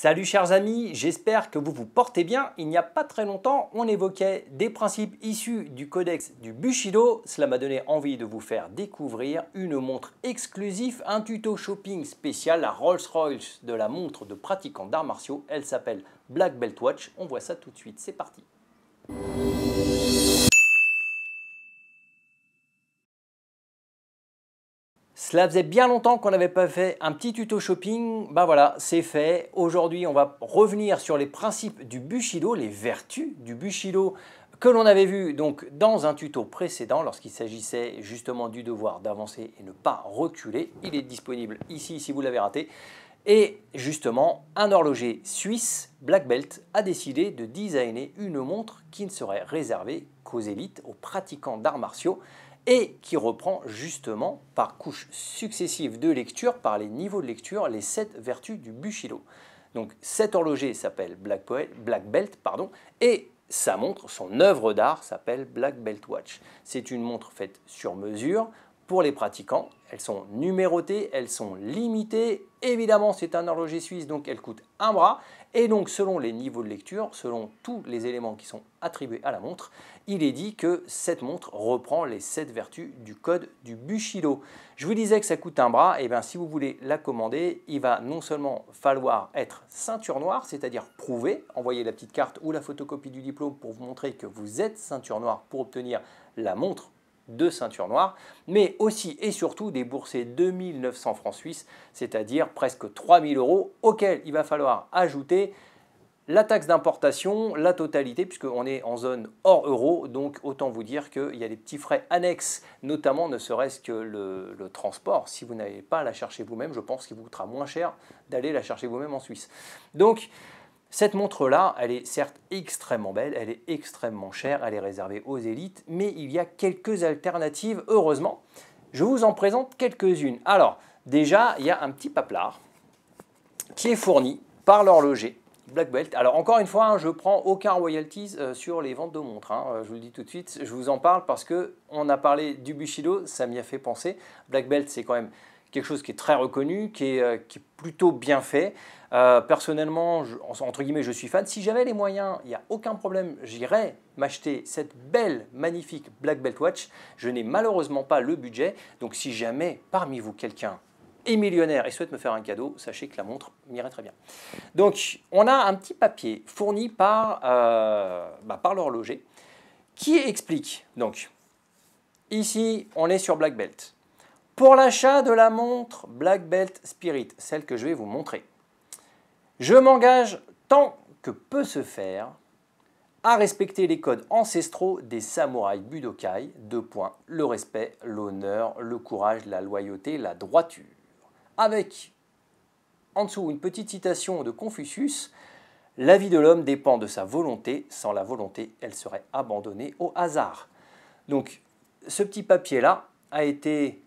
Salut chers amis, j'espère que vous vous portez bien. Il n'y a pas très longtemps, on évoquait des principes issus du codex du Bushido. Cela m'a donné envie de vous faire découvrir une montre exclusive, un tuto shopping spécial, la Rolls-Royce de la montre de pratiquants d'arts martiaux. Elle s'appelle Black Belt Watch. On voit ça tout de suite, c'est parti. Cela faisait bien longtemps qu'on n'avait pas fait un petit tuto shopping, ben voilà, c'est fait. Aujourd'hui, on va revenir sur les principes du Bushido, les vertus du Bushido que l'on avait vu donc dans un tuto précédent lorsqu'il s'agissait justement du devoir d'avancer et ne pas reculer. Il est disponible ici si vous l'avez raté. Et justement, un horloger suisse, Black Belt, a décidé de designer une montre qui ne serait réservée qu'aux élites, aux pratiquants d'arts martiaux, et qui reprend justement par couches successives de lecture, par les niveaux de lecture, les 7 vertus du Bushido. Donc cet horloger s'appelle Black Belt, et sa montre, son œuvre d'art s'appelle Black Belt Watch. C'est une montre faite sur mesure pour les pratiquants. Elles sont numérotées, elles sont limitées. Évidemment, c'est un horloger suisse, donc elle coûte un bras. Et donc, selon les niveaux de lecture, selon tous les éléments qui sont attribués à la montre, il est dit que cette montre reprend les 7 vertus du code du Bushido. Je vous disais que ça coûte un bras, et bien si vous voulez la commander, il va non seulement falloir être ceinture noire, c'est-à-dire prouver, envoyer la petite carte ou la photocopie du diplôme pour vous montrer que vous êtes ceinture noire pour obtenir la montre de ceinture noire, mais aussi et surtout débourser 2900 francs suisses, c'est-à-dire presque 3000 €, auxquels il va falloir ajouter la taxe d'importation, la totalité, puisqu'on est en zone hors euro, donc autant vous dire qu'il y a des petits frais annexes, notamment ne serait-ce que le transport. Si vous n'allez pas la chercher vous-même, je pense qu'il vous coûtera moins cher d'aller la chercher vous-même en Suisse. Donc, cette montre-là, elle est certes extrêmement belle, elle est extrêmement chère, elle est réservée aux élites, mais il y a quelques alternatives, heureusement. Je vous en présente quelques-unes. Alors, déjà, il y a un petit paplard qui est fourni par l'horloger Black Belt. Alors, encore une fois, je ne prends aucun royalties sur les ventes de montres. Je vous le dis tout de suite, je vous en parle parce qu'on a parlé du Bushido, ça m'y a fait penser. Black Belt, c'est quand même quelque chose qui est très reconnu, qui est plutôt bien fait. Personnellement, entre guillemets, je suis fan. Si j'avais les moyens, il n'y a aucun problème, j'irais m'acheter cette belle, magnifique Black Belt Watch. Je n'ai malheureusement pas le budget. Donc si jamais, parmi vous, quelqu'un est millionnaire et souhaite me faire un cadeau, sachez que la montre m'irait très bien. Donc, on a un petit papier fourni par l'horloger qui explique. Donc, ici, on est sur Black Belt. Pour l'achat de la montre Black Belt Spirit, celle que je vais vous montrer, je m'engage tant que peut se faire à respecter les codes ancestraux des samouraïs Budokai. Le respect, l'honneur, le courage, la loyauté, la droiture. Avec en dessous une petite citation de Confucius. La vie de l'homme dépend de sa volonté. Sans la volonté, elle serait abandonnée au hasard. Donc, ce petit papier-là a été,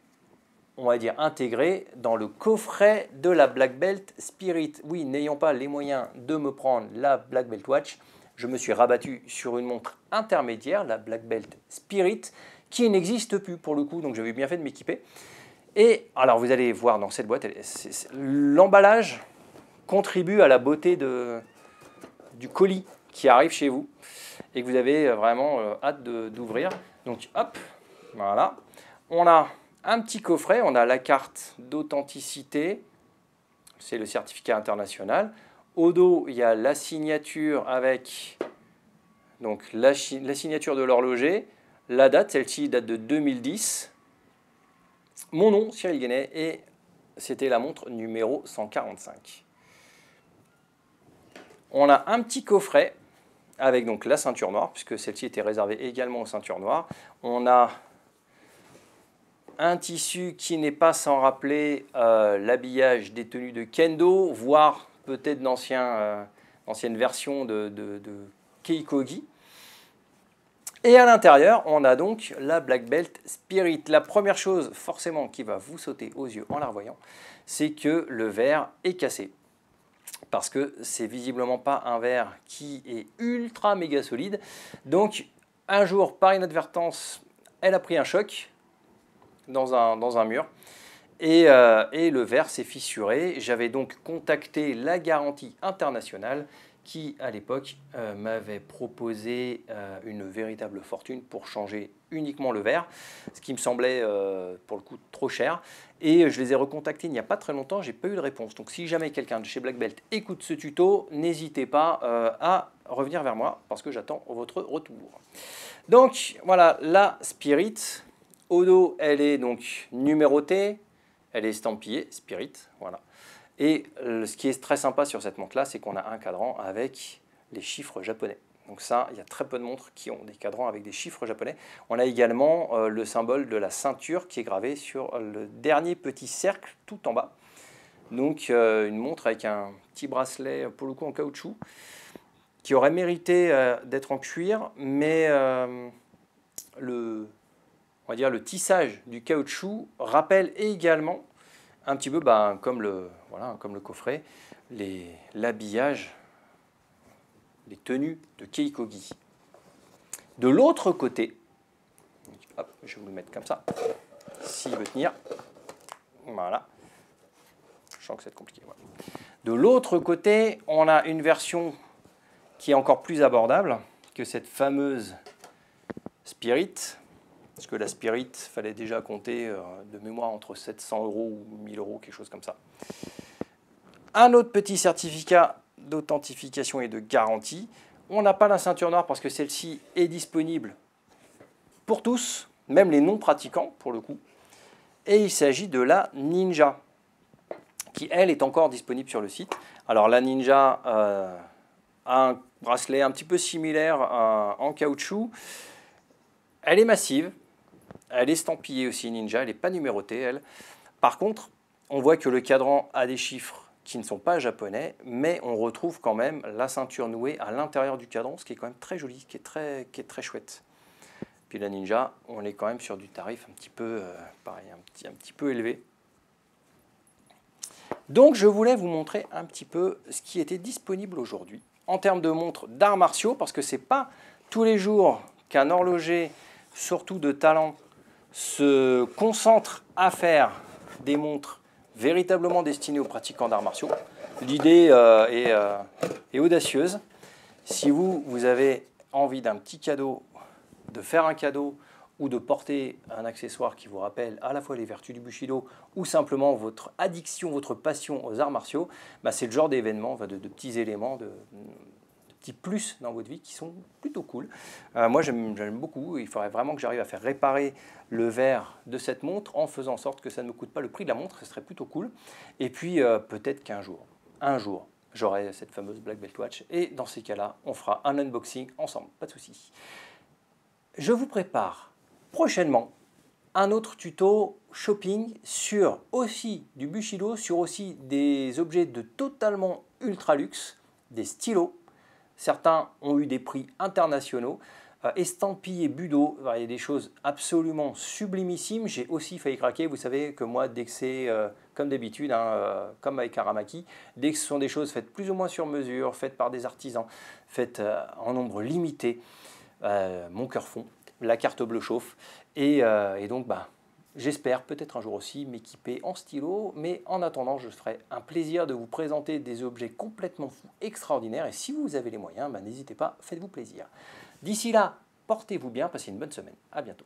on va dire, intégré dans le coffret de la Black Belt Spirit. Oui, n'ayant pas les moyens de me prendre la Black Belt Watch, je me suis rabattu sur une montre intermédiaire, la Black Belt Spirit, qui n'existe plus pour le coup, donc j'avais bien fait de m'équiper. Et alors vous allez voir dans cette boîte, l'emballage contribue à la beauté du colis qui arrive chez vous et que vous avez vraiment hâte d'ouvrir. Donc hop, voilà. On a un petit coffret, on a la carte d'authenticité, c'est le certificat international. Au dos, il y a la signature avec donc, la signature de l'horloger, la date, celle-ci date de 2010. Mon nom, Cyril Guénet, et c'était la montre numéro 145. On a un petit coffret avec donc la ceinture noire, puisque celle-ci était réservée également aux ceintures noires. On a un tissu qui n'est pas sans rappeler l'habillage des tenues de kendo, voire peut-être d'anciennes versions de Keikogi. Et à l'intérieur, on a donc la Black Belt Spirit. La première chose forcément qui va vous sauter aux yeux en la revoyant, c'est que le verre est cassé. Parce que c'est visiblement pas un verre qui est ultra méga solide. Donc un jour, par inadvertance, elle a pris un choc dans un mur. et le verre s'est fissuré. J'avais donc contacté la garantie internationale qui, à l'époque, m'avait proposé une véritable fortune pour changer uniquement le verre, ce qui me semblait, pour le coup, trop cher. Et je les ai recontactés il n'y a pas très longtemps, j'ai pas eu de réponse. Donc si jamais quelqu'un de chez Black Belt écoute ce tuto, n'hésitez pas à revenir vers moi, parce que j'attends votre retour. Donc voilà, la Spirit. Au dos, elle est donc numérotée, elle est estampillée Spirit, voilà. Et ce qui est très sympa sur cette montre-là, c'est qu'on a un cadran avec les chiffres japonais. Donc ça, il y a très peu de montres qui ont des cadrans avec des chiffres japonais. On a également le symbole de la ceinture qui est gravé sur le dernier petit cercle tout en bas. Donc une montre avec un petit bracelet, pour le coup en caoutchouc, qui aurait mérité d'être en cuir, mais on va dire le tissage du caoutchouc rappelle également un petit peu comme le coffret, l'habillage, les tenues de Keikogi. De l'autre côté, hop, je vais vous le mettre comme ça, s'il veut tenir, voilà, je sens que c'est compliqué. Voilà. De l'autre côté, on a une version qui est encore plus abordable que cette fameuse Spirit, parce que la Spirit, il fallait déjà compter de mémoire entre 700 € ou 1000 €, quelque chose comme ça. Un autre petit certificat d'authentification et de garantie. On n'a pas la ceinture noire parce que celle-ci est disponible pour tous, même les non-pratiquants pour le coup. Et il s'agit de la Ninja, qui elle est encore disponible sur le site. Alors la Ninja a un bracelet un petit peu similaire en caoutchouc. Elle est massive. Elle est estampillée aussi Ninja, elle n'est pas numérotée, elle. Par contre, on voit que le cadran a des chiffres qui ne sont pas japonais, mais on retrouve quand même la ceinture nouée à l'intérieur du cadran, ce qui est quand même très joli, qui est très chouette. Puis la Ninja, on est quand même sur du tarif un petit peu, pareil, un petit peu élevé. Donc je voulais vous montrer un petit peu ce qui était disponible aujourd'hui en termes de montres d'arts martiaux, parce que ce n'est pas tous les jours qu'un horloger, surtout de talent, se concentre à faire des montres véritablement destinées aux pratiquants d'arts martiaux. L'idée est audacieuse. Si vous avez envie d'un petit cadeau, de faire un cadeau ou de porter un accessoire qui vous rappelle à la fois les vertus du Bushido ou simplement votre addiction, votre passion aux arts martiaux, c'est le genre d'événement, de petits éléments, de petits plus dans votre vie qui sont plutôt cool. Moi j'aime beaucoup, il faudrait vraiment que j'arrive à faire réparer le verre de cette montre en faisant en sorte que ça ne me coûte pas le prix de la montre, ce serait plutôt cool. Et puis peut-être qu'un jour, j'aurai cette fameuse Black Belt Watch et dans ces cas-là, on fera un unboxing ensemble, pas de souci. Je vous prépare prochainement un autre tuto shopping sur aussi du Bushido, sur aussi des objets de totalement ultra luxe, des stylos. Certains ont eu des prix internationaux, estampillés Budo, il y a des choses absolument sublimissimes. J'ai aussi failli craquer, vous savez que moi, dès que c'est, comme d'habitude, comme avec Aramaki, dès que ce sont des choses faites plus ou moins sur mesure, faites par des artisans, faites en nombre limité, mon cœur fond, la carte bleue chauffe, et donc j'espère peut-être un jour aussi m'équiper en stylo, mais en attendant, je ferai un plaisir de vous présenter des objets complètement fous, extraordinaires. Et si vous avez les moyens, n'hésitez pas, faites-vous plaisir. D'ici là, portez-vous bien, passez une bonne semaine. À bientôt.